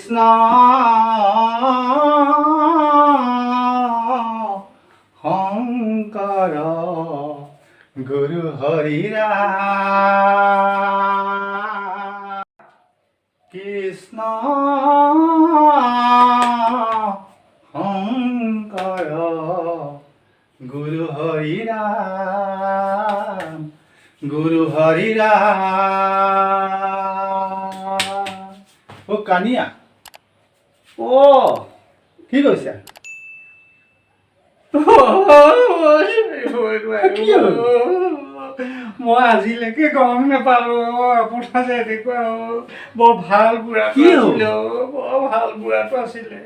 কৃষ্ণ শংকৰ গুৰু হৰি ৰাম কৃষ্ণ শংকৰ গুৰু হৰি ৰাম গুৰু হৰি ৰাম অ কানিয়া অ কি কৈছা মই আজিলৈকে গম নাপালো আপোনাৰ যে এনেকুৱা বৰ ভাল বুঢ়াটো আছিলে বৰ ভাল বুঢ়াটো আছিলে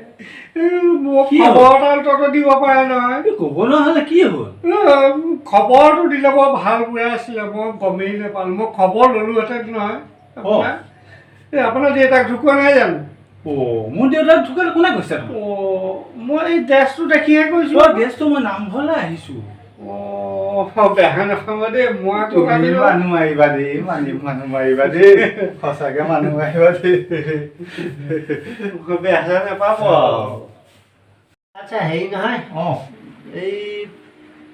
মোক খবৰ এটা দিব পাৰে নহয় ক'ব নহ'লে কি হ'ব খবৰটো দিলে বৰ ভাল বুঢ়া আছিলে মই গমেই নাপালো মই খবৰ ল'লোহেঁতেন নহয় আপোনাৰ দেউতাক ঢুকুৱা নাই জানো মোৰ দেউতাক ঢুকালে কোনে কৈছে মই এই ড্ৰেছটো দেখিহে কৈছো ড্ৰেছটো মই নামঘৰলৈ আহিছো বেয়া নাপাব দেই মই মানুহ মাৰিবা দেই মানুহ মাৰিবা দেই সঁচাকে মানুহ মাৰিবা দেই বেয়া চেয়া নাপাব আচ্ছা হেৰি নহয় এই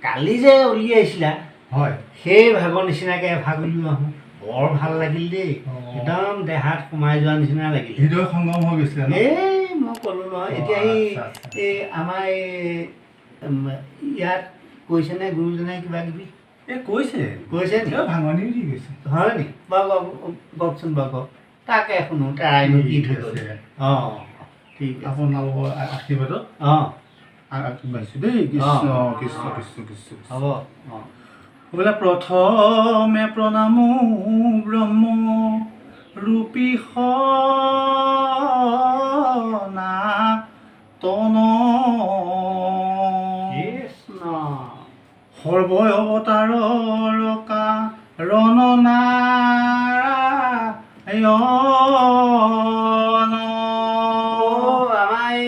কালি যে উলিয়াইছিলা হয় সেই ভাগৰ নিচিনাকে এভাগ উলিওৱা আহোঁ বৰ ভাল লাগিল দেই একদম দেহাত সোমাই যোৱা নিচিনা লাগিল হৃদয় সংগম হৈ গৈছিলে এই মই ক'লো নহয় এতিয়া এই আমাৰ ইয়াত কৈছে নে গুৰুজনে কিবা কিবি কৈছে ভাঙনি দি গৈছে হয় নি বাৰু কওকচোন বাৰু কওক তাকে শুনো তাইনো কি থৈ গৈছে ঠিক আপোনালোকৰ আশীৰ্বাদত আগবাঢ়িছোঁ দেই কৃষ্ণ কৃষ্ণ কৃষ্ণ কৃষ্ণ হ'ব বোলে প্ৰথমে প্ৰণামো ব্ৰহ্ম ৰূপী সনাতন কৃষ্ণ সৰ্বই অৱতাৰৰ কাৰণ নাৰায়ণ আমাৰ এই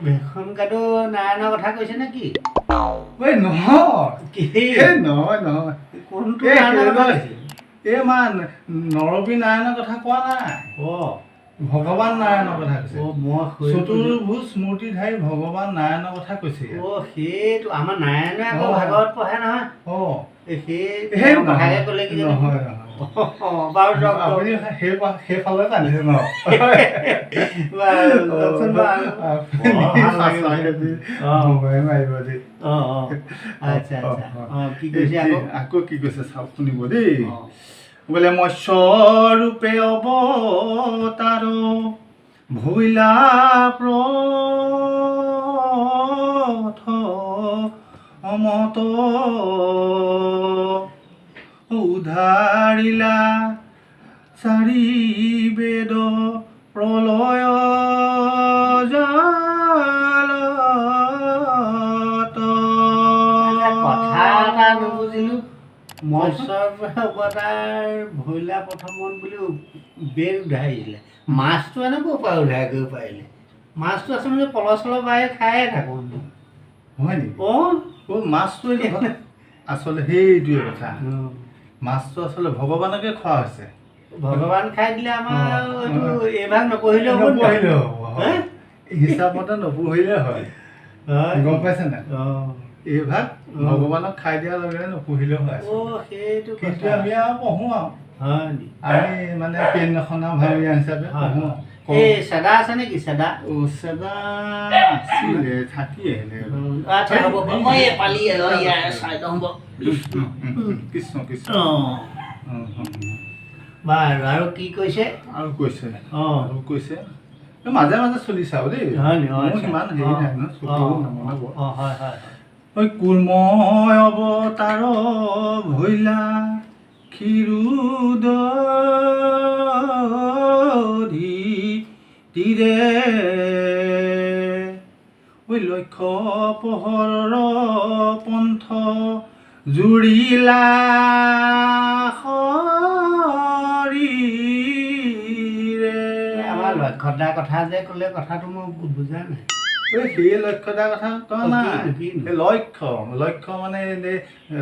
ভেষমকাটো নাৰায়ণৰ কথা কৈছে নেকি নহয় কোনটো নৰবী নাৰায়ণৰ কথা কোৱা নাই ভগৱান নাৰায়ণৰ কথা কৈছে চতুৰ্ভুজ মূৰ্তিধাৰী ভগৱান নাৰায়ণৰ কথা কৈছে সেইটো আমাৰ নাৰায়ণে আকৌ ভাগৱত পঢ়ে নহয় সেই কথাকে ক'লে কি নহয় বাৰু আপুনি সেইফালে জানিছে ন আকৌ কি কৈছে চাওক শুনিব দেই বোলে মৎস্যৰূপে অৱতাৰ ভৈলা প্ৰথমত উধাৰিলা চাৰি বেদ প্ৰলয় জালত কথা এটা নুবুজিলো মৎস্যৰ অৱতাৰ ভৈলা প্ৰথমত বুলি বেদ উধাৰিছিলে মাছটো এনে ক'ৰ পৰা উদ্ধাৰ কৰিব পাৰিলে মাছটো আচলতে পলচলৰ বাই খায়ে থাকোঁ হয় নেকি মাছটো আচলতে সেইটোৱে কথা মাছটো আচলতে ভগৱানকে খোৱা হৈছে ভগৱান খাই দিলে আমাৰ এইভাগ নপঢ়িলেও হিচাপমতে নপঢ়িলে হয় গম পাইছে নাই এইভাগ ভগৱানক খাই দিয়াৰ লগে লগে নপঢ়িলেও হয় কিন্তু আমি আৰু পঢ়োঁ আৰু আমি মানে পেনখনা ভাৱৰীয়া হিচাপে পঢ়োঁ এই চেদা আছে নেকি চেদা চেদা আছিলে থাকি আহিলে কৃষ্ণ কৃষ্ণ বাৰু আৰু কি কৈছে আৰু কৈছে মাজে মাজে চলি চাওঁ দেই সিমান হেৰি নাই ন কুৰ্ময় অৱতাৰ ভৈলা ক্ষীৰোদধি তীৰে লক্ষ্য পোহৰৰ পন্থ জুৰিলা শৰীৰে আমাৰ লক্ষ্যদাৰ কথা যে ক'লে কথাটো মই বুজা নাই ঐ সেই লক্ষ্যতাৰ কথা কোৱা নাই এই লক্ষ্য মানে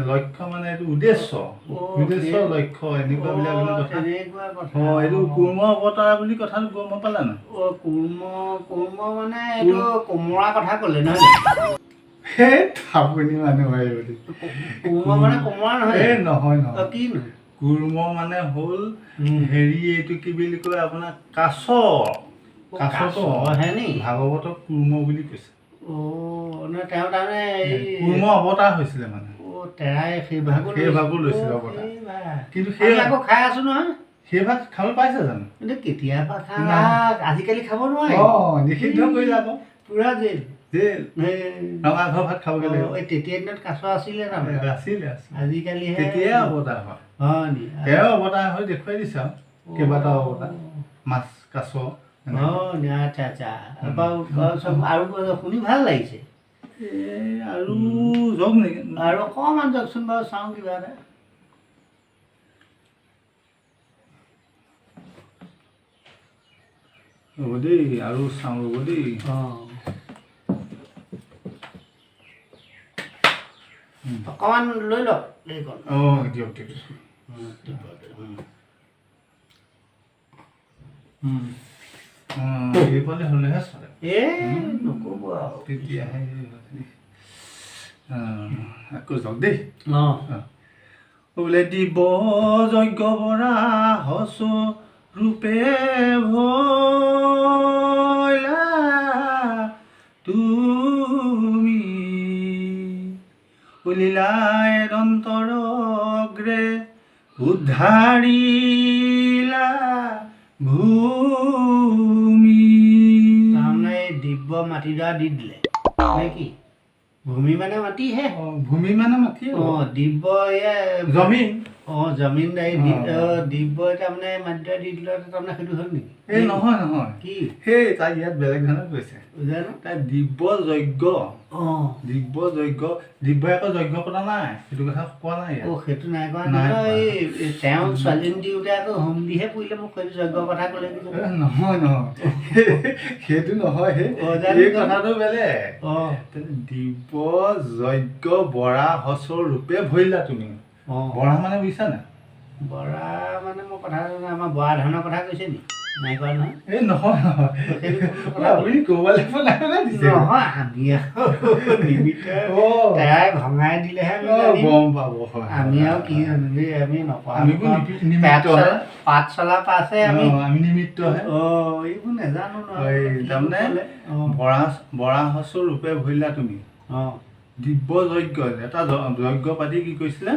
লক্ষ্য মানে এইটো উদ্দেশ্য লক্ষ্য এনেকুৱাবিলাক কথা এইটো কুৰ্ম অৱতাৰ বুলি কথাটো গম পালা নাই কুৰ্ম মানে এইটো কোমোৰা কথা ক'লে নহয় সেই আপুনি মানুহ হয় বুলি কুৰ্ম মানে কোমোৰা নহয় নহয় কিনো কুৰ্ম মানে হ'ল হেৰি এইটো কি বুলি কয় আপোনাৰ কাছ কাছটো ভাগৱতক কুৰ্ম বুলি কৈছে তেওঁ তাৰমানে কুৰ্ম অৱতাৰ হৈছিলে মানে সেই ভাগো লৈছিলে অৱতাৰ কিন্তু সেই আকৌ খাই আছো নহয় সেই ভাগ খাব পাইছে জানো কিন্তু কেতিয়াবা আজিকালি খাব নোৱাৰে নিষিদ্ধ কৰিলে আকৌ পুৰা জেল ৰঙা ঘৰ ভাত খাবগৈ লাগিব তেতিয়া দিনত কাছ আছিলে তাৰমানে আছিলে আজিকালি তেতিয়াই অৱতাৰ হয় তেওঁ অৱতাৰ হৈ দেখুৱাই দিছে আৰু কেইবাটাও অৱতাৰ মাছ কাছ আচ্ছা আচ্ছা আৰু শুনি ভাল লাগিছে আৰু যাওক নেকি আৰু অকণমান যাওকচোন বাৰু চাওঁ কিবা এটা ৰ'ব দেই আৰু চাওঁ ৰ'ব দেই অকণমান লৈ লওক দিয়ক এইফালে হ'লেহে চলে নক'ব আৰু তেতিয়াহে আকৌ যাওক দেই বোলে দিব যজ্ঞ বৰা হচ ৰূপে ভৈলা তুমি উলিলাই দন্তৰগ্ৰে উদ্ধাৰিলা ভূমি তাৰমানে দিব্য মাটিডৰা দি দিলে নে কি ভূমি মানে মাটিহে ভূমি মানে মাটি দিব্য জমিন জমিন দিব্য তাৰমানে মাটিডৰা দি দিলে তাৰমানে সেইটো হ'ল নেকি এই নহয় কি সেই তাই ইয়াত বেলেগ ধৰণে কৈছে জানো তাই দিব্য যজ্ঞ দিব্যই আকৌ যজ্ঞ পতা নাই সেইটো কথা কোৱা নাই সেইটো নাই কোৱা তেওঁ ছোৱালীজনী দিওঁতে আকৌ হোম দিহে পৰিলে মোক সেইটো যজ্ঞ কথা ক'লে নহয় সেইটো নহয় এই কথাটো বেলেগ দিব্য যজ্ঞ বৰা হচৰ ৰূপে ভৰিলা তুমি বৰা মানে বুজিছা নাই বৰা মানে মই কথা আমাৰ বৰা ধানৰ কথা কৈছে নি নাই কোৱা নহয় এই নহয় আপুনি ক'বলৈ নহয় আমি তাই ভঙাই দিলেহে গম পাব আমি আৰু কি আমি নপাওঁ পাত চলা পাছে আমি নিমিত্তহে এইবোৰ নেজানো তাৰমানে বৰা হচৰ ৰূপে ভৰিলা তুমি দিব্য যজ্ঞ এটা যজ্ঞ পাতি কি কৈছিলে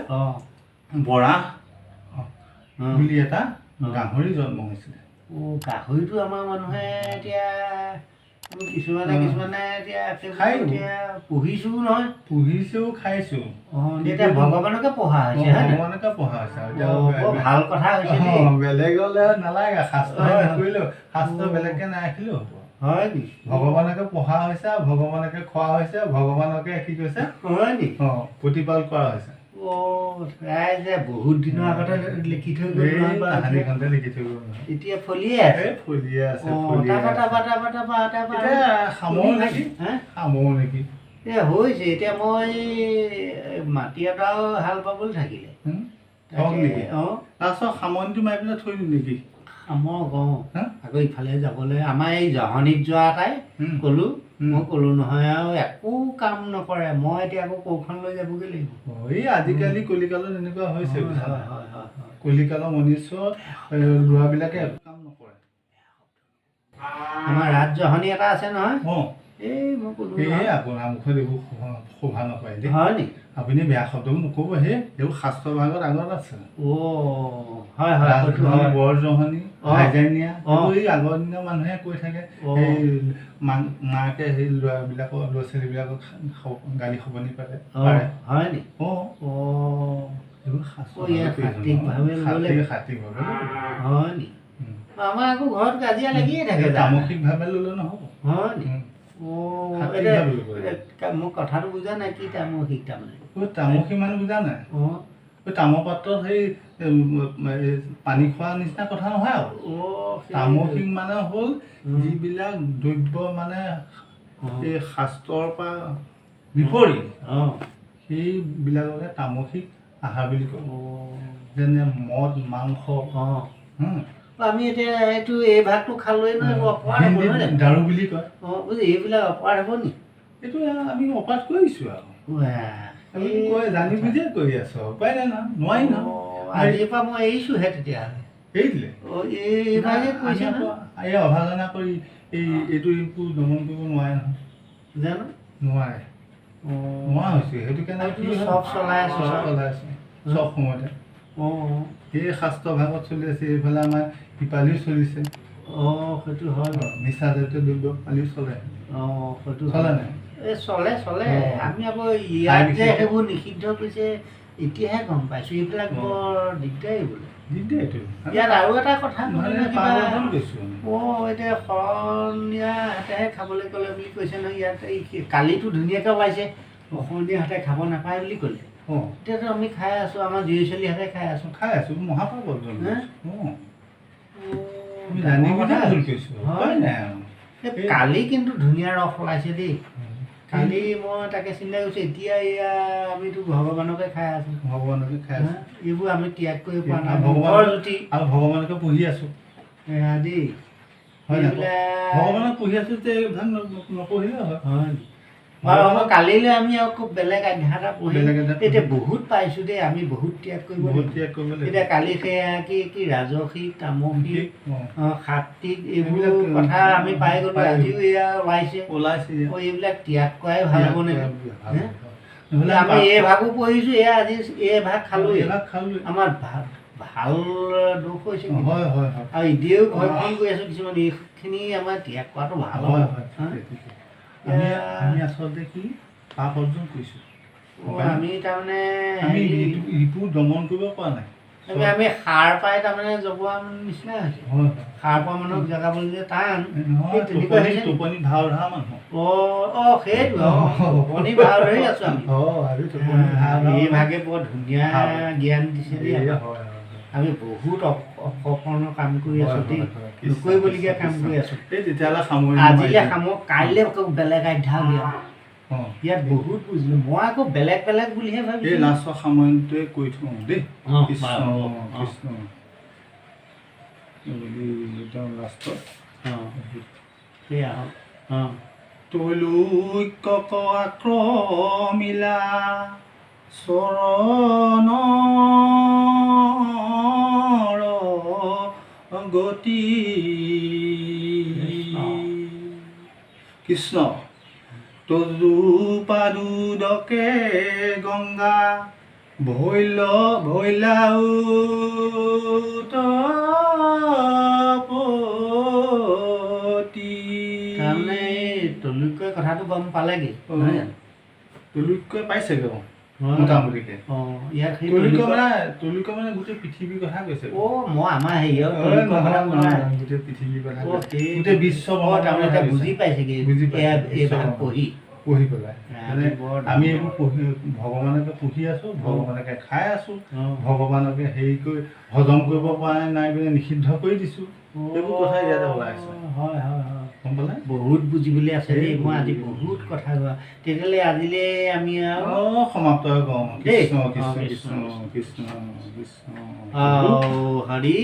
বৰা বুলি এটা গাহৰি জন্ম হৈছিলে গাহৰিটো আমাৰ মানুহে এতিয়া কিছুমানে এতিয়া পুহিছোঁ নহয় পুহিছেও খাইছো এতিয়া ভগৱানকে পঢ়া হৈছে ভাল কথা হৈছে বেলেগলে নালাগে শাস্ত্ৰ নকৰিলেও শাস্ত্ৰ বেলেগকে নাৰাখিলেও হ'ব হয় নি ভগৱানকে পঢ়া হৈছে ভগৱানকে খোৱা হৈছে ভগৱানকে কি কৈছে হয় নি প্ৰতিপাল কৰা হৈছে যে বহুত দিনৰ আগতে লিখি থৈ গ'ল লিখি থৈ গ'ল এতিয়া ফলিয়ে আছে নেকি হৈছে এতিয়া মই মাটি এটাও হাল বাবলৈ থাকিলে তাৰপিছত সামৰণিটো মাৰি পেলাই থৈ দিম নেকি মই কওঁ আকৌ ইফালে যাবলৈ আমাৰ এই জহনিত যোৱা এটাই ক'লো মই ক'লো নহয় আৰু একো কাম নকৰে মই এতিয়া আকৌ কৌখন লৈ যাবগৈ লাগিব এই আজিকালি কলিকালত এনেকুৱা হৈছে কলিকালৰ মনুষ্য ল'ৰাবিলাকে একো কাম নকৰে আমাৰ ৰাজ জহনি এটা আছে নহয় এই মই ক'লো আপোনাৰ মুখত এইবোৰ শোভা নকৰে দেই হয় নি আপুনি বেয়া শব্দও নক'ব এইবোৰ শাস্ত্ৰ ভাগত আগত আছে বৰ জহনি হাইজানীয়া এই আগৰ দিনৰ মানুহে কৈ থাকে এই মাকে সেই ল'ৰা ছোৱালীবিলাকক গালি খবনি পাৰে হয় নি এইবোৰ হয় নি আমাৰ আকৌ ঘৰত কাজিয়া লাগিয়ে থাকে তামসিকভাৱে ল'লে নহ'ব হয় নি মোক কথাটো বুজা নাই কি তামসিক তাৰমানে তামসিক মানে বুজা নাই তামৰ পাত্ৰত সেই পানী খোৱা নিচিনা কথা নহয় আৰু তামসিক মানে হ'ল যিবিলাক দ্ৰব্য মানে এই শাস্ত্ৰৰ পৰা বিপৰীত সেইবিলাককে তামসিক আহাৰ বুলি কয় যেনে মদ মাংস আমি এতিয়া এইটো এই ভাগটো খালোৱেই নহয় অপৰাধ হ'ব নহয় দাৰু বুলি কয় এইবিলাক অপৰাধ হ'ব নি এইটো আমি অপৰাধ কৰিছোঁ আৰু কয় জানি বুজিয়ে কৰি আছো উপায় নাই নহয় নোৱাৰি নহয় আজিৰ পৰা মই এৰিছোঁহে তেতিয়াহ'লে এৰি দিলে এইভাগে কৈছে এই অভাজনা কৰি এইটো একো দমন কৰিব নোৱাৰে নহয় জানো নোৱাৰা হৈছে সেইটো কাৰণে চব চলাই আছো চব সময়তে সেই শাস্ত্ৰ ভাগত চলি আছে এইফালে আমাৰ ইপালিও চলিছে সেইটো হয় নিচাজাতীয় দ্ৰব্য পালিও চলে সেইটো চলে নাই এই চলে আমি আকৌ ইয়াত যে সেইবোৰ নিষিদ্ধ কৰিছে এতিয়াহে গম পাইছোঁ এইবিলাক বৰ দিগদাৰী বোলে ইয়াত আৰু এটা কথা এতিয়া শৰণীয়া হাতেহে খাবলৈ ক'লে বুলি কৈছে নহয় ইয়াত এই কালিটো ধুনীয়াকৈ ওলাইছে শৰণীয়া হাতে খাব নাপায় বুলি ক'লে এতিয়াতো আমি খাই আছোঁ আমাৰ জীয়ৰী ছোৱালী হাতে খাই আছোঁ মহাপাপ কালি কিন্তু ধুনীয়া ৰস ওলাইছে দেই কালি মই তাকে চিন্তা কৰিছোঁ এতিয়া এয়া আমিতো ভগৱানকে খাই আছোঁ এইবোৰ আমি ত্যাগ কৰি পোৱা নাই জ্যোতি আৰু ভগৱানকে পঢ়ি আছোঁ এয়া দেই ভগৱানক পঢ়ি আছোঁ যে এইভাগ নপঢ়িলে হয় কালিলৈ আমি আকৌ বেলেগ অধ্যায় এটা পঢ়িম এতিয়া বহুত পাইছোঁ দেই আমি বহুত ত্যাগ কৰিব এতিয়া কালি সেয়া কি ৰাজসিক তামসিক সাত্বিক এইবোৰ কথা আমি পাই গ'লো আজিও এয়া ওলাইছে এইবিলাক ত্যাগ কৰাই ভাল হ'ব নেকি আমি এই ভাগো পঢ়িছোঁ এয়া আজি এই ভাগ খালোঁ আমাৰ ভাল দুখ হৈছে আৰু ইদিয়েও ভয় ফোন কৰি আছোঁ কিছুমান এইখিনি আমাৰ ত্যাগ কৰাটো ভাল হয় আমি আচলতে কি পাপ অৰ্জন কৰিছোঁ আমি তাৰমানে ৰিপু দমন কৰিব পৰা নাই আমি সাৰ পাই তাৰমানে জগোৱা নিচিনা হৈছে সাৰ পোৱা মানুহক জগাবলৈ যে টান টোপনি ভাও ধৰা মানুহ সেইটো টোপনি ভাও ধৰি আছোঁ আমি এইভাগে বৰ ধুনীয়া জ্ঞান দিছে আমি বহুত অপকৰ্ণৰ কাম কৰি আছোঁ দেই নকৰিবলগীয়া কাম কৰি আছোঁ আজিলৈ সামক কাইলৈ আকৌ বেলেগ অধ্যায় উলিয়াম ইয়াত বহুত বুজিলোঁ মই আকৌ বেলেগ বেলেগ বুলিহে ভাবিছোঁ লাষ্টৰ সামৰণিটোৱে কৈ থওঁ দেই কৃষ্ণ কৃষ্ণ লাষ্টত সেয়া তৈলুক্যক আক্ৰমিলা চৰণ গতি কৃষ্ণ তজুপাদুদকে গংগা ভৈলাও তাৰমানে তলুকৈ কথাটো গম পালেগৈ তলুকৈ পাইছেগৈ মোটামুটিকে তলুকৈ মানে গোটেই পৃথিৱীৰ কথা কৈছে মই আমাৰ গোটেই পৃথিৱীৰ কথা গোটেই বিশ্ব বুজি পাইছেগৈ পঢ়ি পেলাই আমি এইবোৰ ভগৱানকে পঢ়ি আছোঁ ভগৱানকে খাই আছোঁ ভগৱানকে হেৰি কৰি হজম কৰিব পৰা নাই বুলি নিষিদ্ধ কৰি দিছোঁ এইবোৰ কথা ইয়াতে ওলাই আছে গম পালে বহুত বুজিবলৈ আছে দেই মই আজি বহুত কথা কোৱা তেতিয়াহ'লে আজিলৈ আমি আৰু সমাপ্ত কৰোঁ কৃষ্ণ কৃষ্ণ কৃষ্ণ কৃষ্ণ কৃষ্ণ হৰি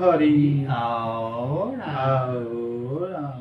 হৰি আও